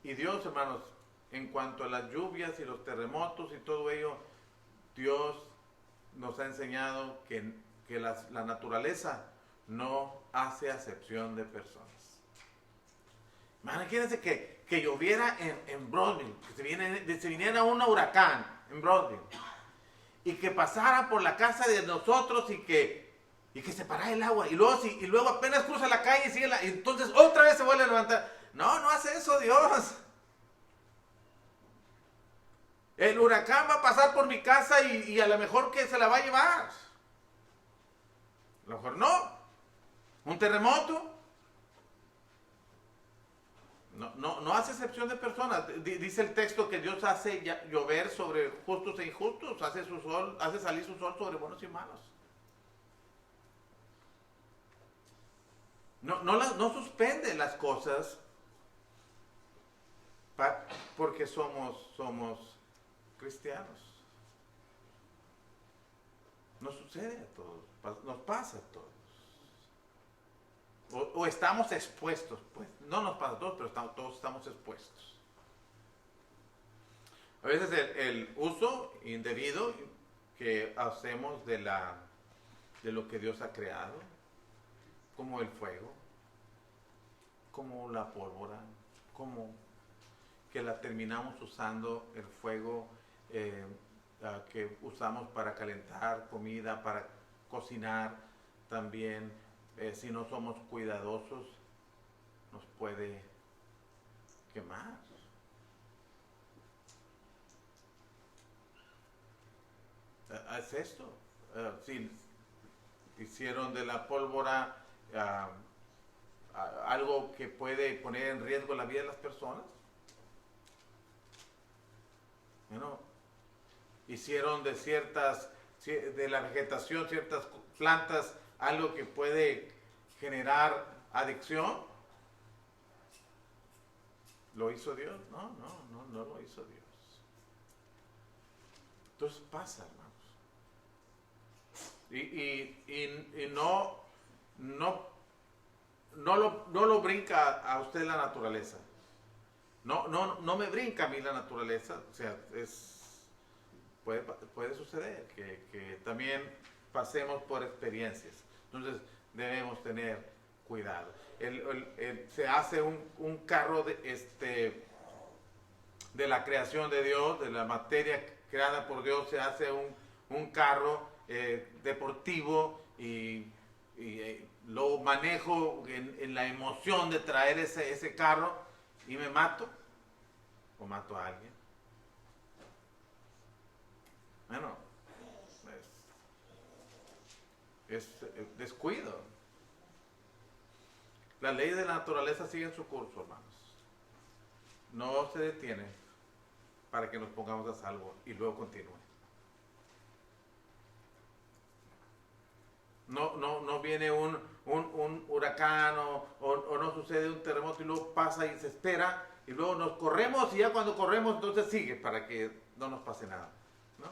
Y Dios, hermanos, en cuanto a las lluvias y los terremotos y todo ello, Dios nos ha enseñado que la naturaleza no hace acepción de personas. Imagínense que lloviera en Broadville, que se viniera un huracán en Broadville y que pasara por la casa de nosotros y que se parara el agua y luego apenas cruza la calle y entonces otra vez se vuelve a levantar. No hace eso Dios. El huracán va a pasar por mi casa y a lo mejor que se la va a llevar. A lo mejor no. Un terremoto. No hace excepción de personas. Dice el texto que Dios hace llover sobre justos e injustos. Hace salir su sol sobre buenos y malos. No suspende las cosas porque somos cristianos. Nos sucede a todos, nos pasa a todos. O estamos expuestos, pues. No nos pasa a todos, pero todos estamos expuestos. A veces el uso indebido que hacemos de lo que Dios ha creado, como el fuego, como la pólvora, como que la terminamos usando el fuego que usamos para calentar comida, para cocinar también. Si no somos cuidadosos, nos puede quemar. Es esto. Si hicieron de la pólvora algo que puede poner en riesgo la vida de las personas. Bueno, hicieron de la vegetación, ciertas plantas, algo que puede generar adicción. ¿Lo hizo Dios? No lo hizo Dios. Entonces pasa, hermanos. Y no lo brinca a usted la naturaleza. No me brinca a mí la naturaleza. O sea, puede suceder que también pasemos por experiencias. Entonces debemos tener cuidado. Se hace un carro de la creación de Dios, de la materia creada por Dios, se hace un carro deportivo y lo manejo en la emoción de traer ese carro y me mato o mato a alguien. Bueno, es descuido. Las leyes de la naturaleza siguen su curso, hermanos. No se detiene para que nos pongamos a salvo y luego continúe. No viene un huracán o no sucede un terremoto y luego pasa y se espera y luego nos corremos y ya cuando corremos entonces sigue para que no nos pase nada. No,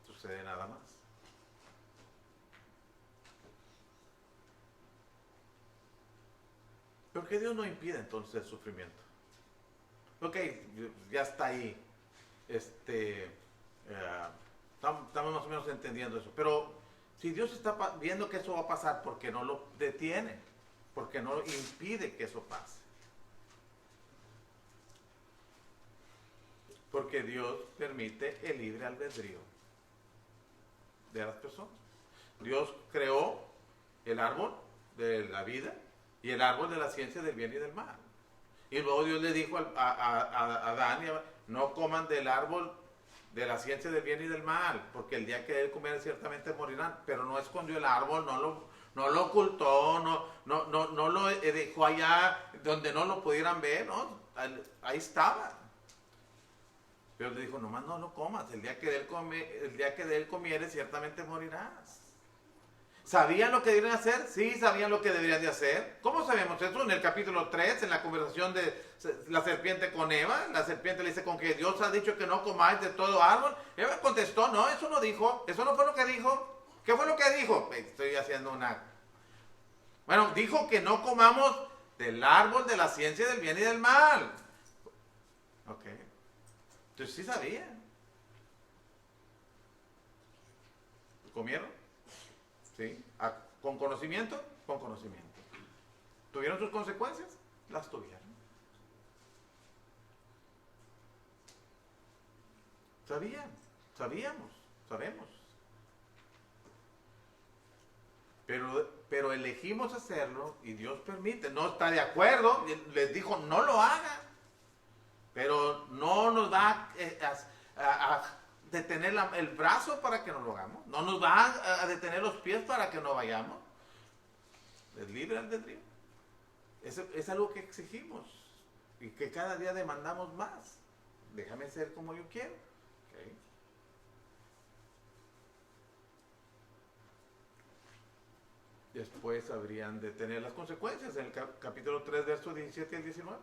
sucede nada más. ¿Por qué Dios no impide entonces el sufrimiento? Ok, ya está ahí. Estamos más o menos entendiendo eso. Pero si Dios está viendo que eso va a pasar, ¿por qué no lo detiene? ¿Por qué no impide que eso pase? Porque Dios permite el libre albedrío de las personas. Dios creó el árbol de la vida y el árbol de la ciencia del bien y del mal. Y luego Dios le dijo a Adán y a Eva, no coman del árbol de la ciencia del bien y del mal, porque el día que él comiera ciertamente morirán. Pero no escondió el árbol, no lo ocultó, no lo dejó allá donde no lo pudieran ver, ¿no? Ahí estaba. Dios le dijo, nomás no lo comas, el día que de él comieres ciertamente morirás. ¿Sabían lo que deberían hacer? Sí, sabían lo que deberían de hacer. ¿Cómo sabemos eso? En el capítulo 3, en la conversación de la serpiente con Eva, la serpiente le dice, con que Dios ha dicho que no comáis de todo árbol. Eva contestó, no, eso no dijo, eso no fue lo que dijo. ¿Qué fue lo que dijo? Estoy haciendo una... Bueno, dijo que no comamos del árbol de la ciencia del bien y del mal. Ok. Entonces sí sabían. ¿Comieron? ¿Sí? ¿Con conocimiento? Con conocimiento. ¿Tuvieron sus consecuencias? Las tuvieron. Sabían, sabemos. Pero elegimos hacerlo y Dios permite. No está de acuerdo, les dijo no lo hagan. Pero no nos va a detener el brazo para que no lo hagamos. No nos va a detener los pies para que no vayamos. Es libre albedrío. Es algo que exigimos y que cada día demandamos más. Déjame ser como yo quiero. Okay. Después habrían de tener las consecuencias en el capítulo 3, versos 17 al 19.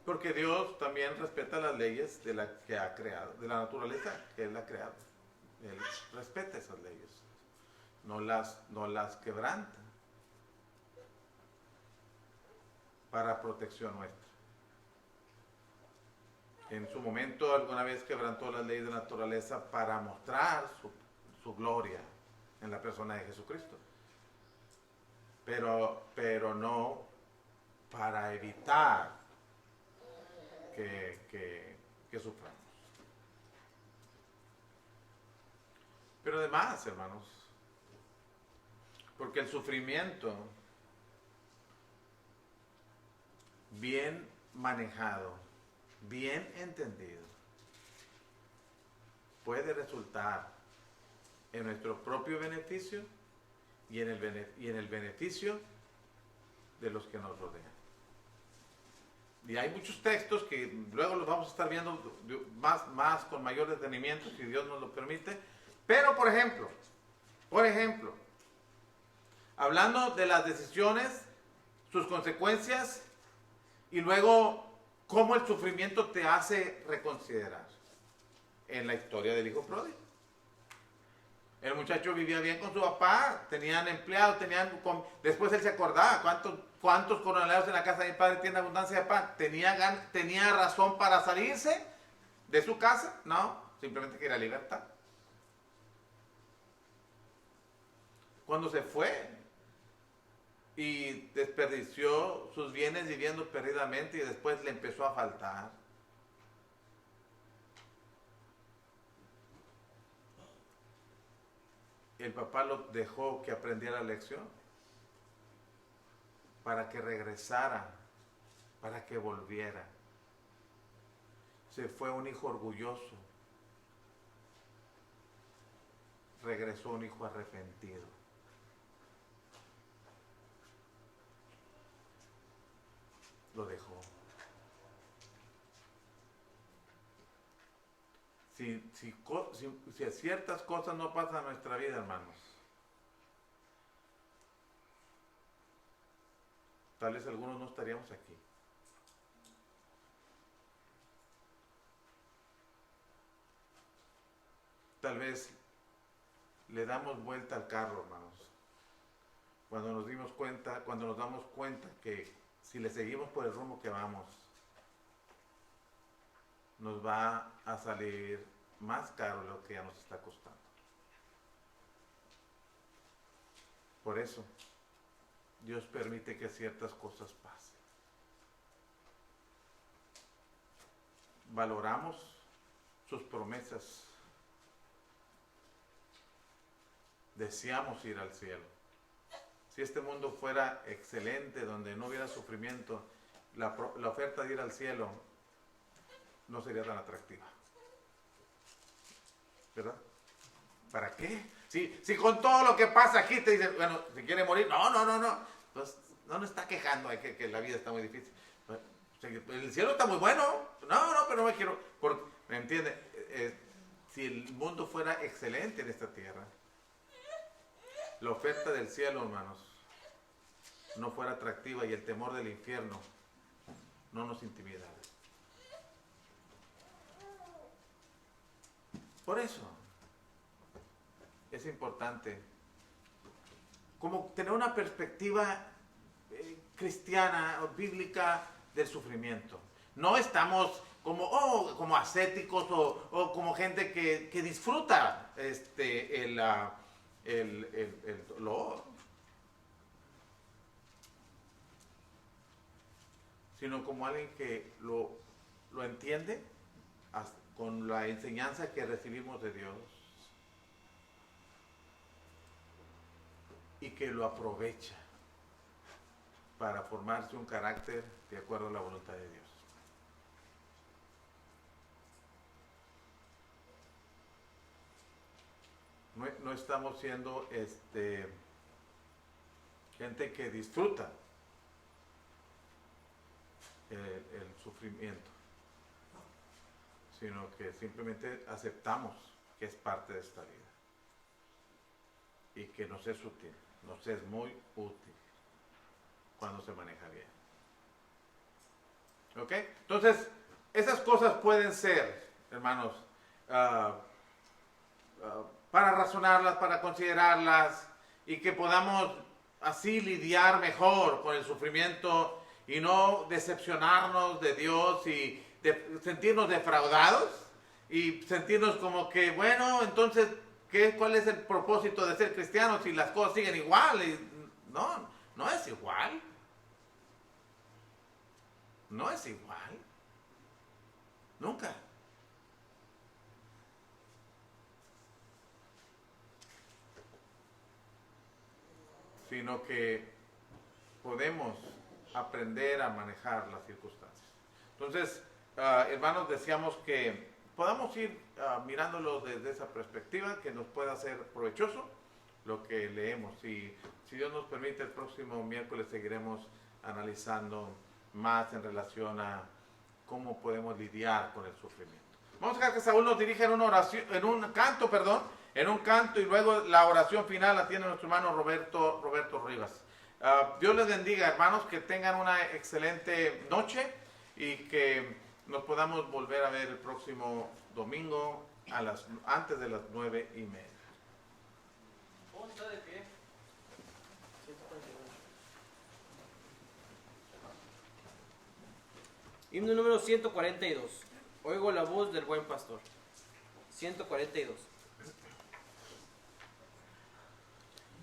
Porque Dios también respeta las leyes de la que ha creado, de la naturaleza que Él ha creado. Él respeta esas leyes, no las quebranta para protección nuestra. En su momento alguna vez quebrantó las leyes de la naturaleza para mostrar su gloria en la persona de Jesucristo. Pero no para evitar que suframos. Pero además, hermanos, porque el sufrimiento bien manejado, bien entendido, puede resultar en nuestro propio beneficio y en el beneficio de los que nos rodean. Y hay muchos textos que luego los vamos a estar viendo más con mayor detenimiento, si Dios nos lo permite. Pero, por ejemplo, hablando de las decisiones, sus consecuencias, y luego cómo el sufrimiento te hace reconsiderar. En la historia del hijo pródigo. El muchacho vivía bien con su papá, tenían empleados, después él se acordaba cuántos jornaleros en la casa de mi padre tienen abundancia de pan. ¿Tenía razón para salirse de su casa? No, simplemente quería libertad. Cuando se fue y desperdició sus bienes viviendo perdidamente y después le empezó a faltar. El papá lo dejó que aprendiera la lección para que regresara, para que volviera. Se fue un hijo orgulloso, regresó un hijo arrepentido. Lo dejó. Si ciertas cosas no pasan en nuestra vida, hermanos, tal vez algunos no estaríamos aquí. Tal vez le damos vuelta al carro, hermanos, cuando nos damos cuenta que si le seguimos por el rumbo que vamos, nos va a salir más caro lo que ya nos está costando. Por eso, Dios permite que ciertas cosas pasen. Valoramos sus promesas. Deseamos ir al cielo. Si este mundo fuera excelente, donde no hubiera sufrimiento, la oferta de ir al cielo no sería tan atractiva. ¿verdad? ¿Para qué? Si con todo lo que pasa aquí te dicen, bueno, ¿se quiere morir? No. Pues no está quejando que la vida está muy difícil. El cielo está muy bueno. No, pero no me quiero. ¿Me entiende? Si el mundo fuera excelente en esta tierra, la oferta del cielo, hermanos, no fuera atractiva y el temor del infierno no nos intimidara. Por eso es importante como tener una perspectiva cristiana o bíblica del sufrimiento. No estamos como ascéticos o como gente que disfruta el dolor, sino como alguien que lo entiende con la enseñanza que recibimos de Dios y que lo aprovecha para formarse un carácter de acuerdo a la voluntad de Dios. No estamos siendo gente que disfruta el sufrimiento, sino que simplemente aceptamos que es parte de esta vida y que nos es útil, nos es muy útil cuando se maneja bien. ¿Ok? Entonces, esas cosas pueden ser, hermanos, para razonarlas, para considerarlas y que podamos así lidiar mejor con el sufrimiento y no decepcionarnos de Dios y sentirnos defraudados y sentirnos como que, bueno, entonces, ¿cuál es el propósito de ser cristiano si las cosas siguen igual? No es igual. No es igual. Nunca. Sino que podemos aprender a manejar las circunstancias. Entonces, hermanos, deseamos que podamos ir mirándolo desde esa perspectiva, que nos pueda ser provechoso lo que leemos. Y si Dios nos permite, el próximo miércoles seguiremos analizando más en relación a cómo podemos lidiar con el sufrimiento. Vamos a dejar que Saúl nos dirija en una oración, en un canto, y luego la oración final la tiene nuestro hermano Roberto Rivas. Dios les bendiga, hermanos, que tengan una excelente noche y que nos podamos volver a ver el próximo domingo antes de las 9:30. ¿Cómo está de pie? Himno número 142. Oigo la voz del buen pastor. 142.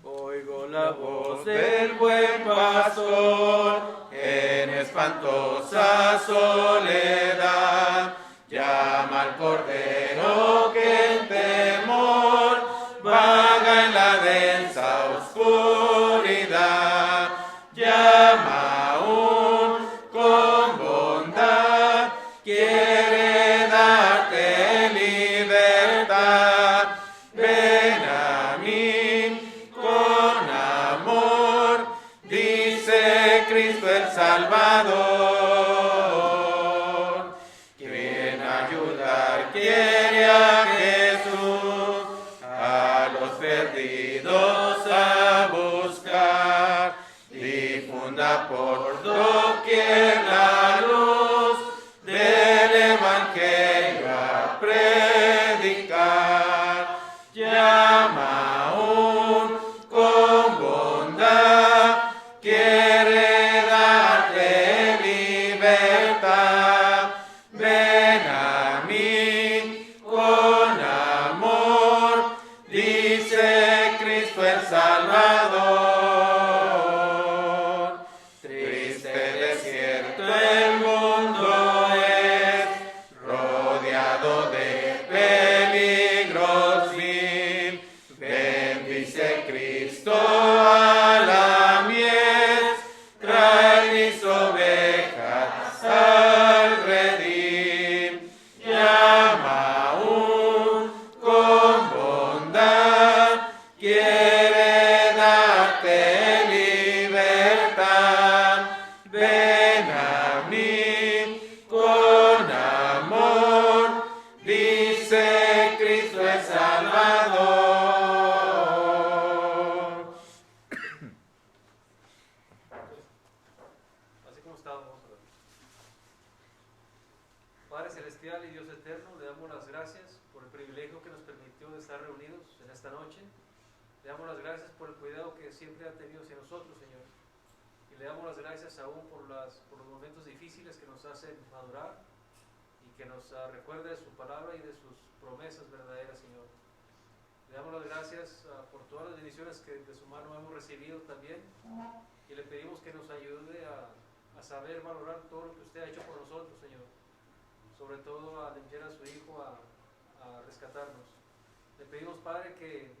Oigo la voz del buen pastor en espantosa soledad. Llama al cordero que en temor vaga en la densa oscuridad. Llama aún con bondad, quiere darte libertad. Ven a mí con amor, dice Cristo el Salvador. Quien ayudar quiere a Jesús, a los perdidos a buscar. Difunda por doquier la luz del Evangelio a predicar. Llama aún con bondad, quiere darte libertad. Ven a mí con amor, dice Cristo el Salvador. Triste desierto el mundo es, rodeado de peligros mil. Bendice Cristo a la mies, trae mis ovejas al redil. Llama aún con celestial y Dios eterno, le damos las gracias por el privilegio que nos permitió de estar reunidos en esta noche. Le damos las gracias por el cuidado que siempre ha tenido hacia nosotros, Señor. Y le damos las gracias aún por los momentos difíciles que nos hacen madurar y que nos recuerda de su palabra y de sus promesas verdaderas, Señor. Le damos las gracias por todas las bendiciones que de su mano hemos recibido también. Y le pedimos que nos ayude a saber valorar todo lo que usted ha hecho por nosotros, Señor. Sobre todo al enviar a su Hijo a rescatarnos. Le pedimos, Padre, que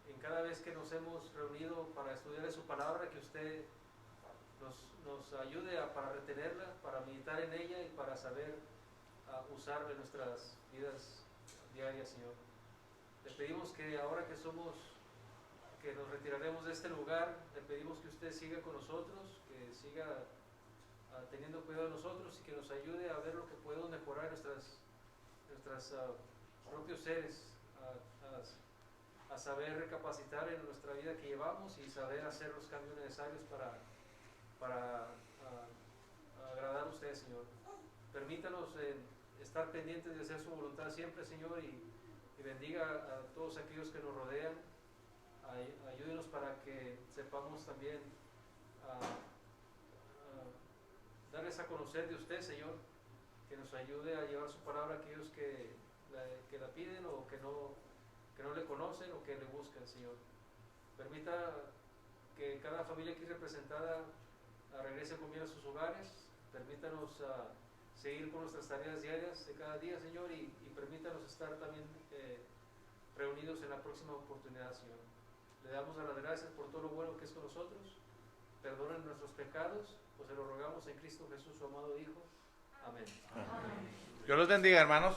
en cada vez que nos hemos reunido para estudiar su palabra, que usted nos ayude para retenerla, para meditar en ella y para saber usarla en nuestras vidas diarias, Señor. Le pedimos que ahora que nos retiraremos de este lugar, le pedimos que usted siga con nosotros, que siga teniendo cuidado de nosotros y que nos ayude a ver lo que podemos mejorar en nuestros propios seres, a saber recapacitar en nuestra vida que llevamos y saber hacer los cambios necesarios para agradar a usted, Señor. Permítanos estar pendientes de hacer su voluntad siempre, Señor, y bendiga a todos aquellos que nos rodean. Ayúdenos para que sepamos también darles a conocer de usted, Señor, que nos ayude a llevar su palabra a aquellos que la piden o que no le conocen o que le buscan, Señor. Permita que cada familia aquí representada regrese con bien a sus hogares. Permítanos seguir con nuestras tareas diarias de cada día, Señor, y permítanos estar también reunidos en la próxima oportunidad, Señor. Le damos las gracias por todo lo bueno que es con nosotros. Perdonen nuestros pecados, pues se lo rogamos en Cristo Jesús, su amado Hijo. Amén. Dios los bendiga, hermanos.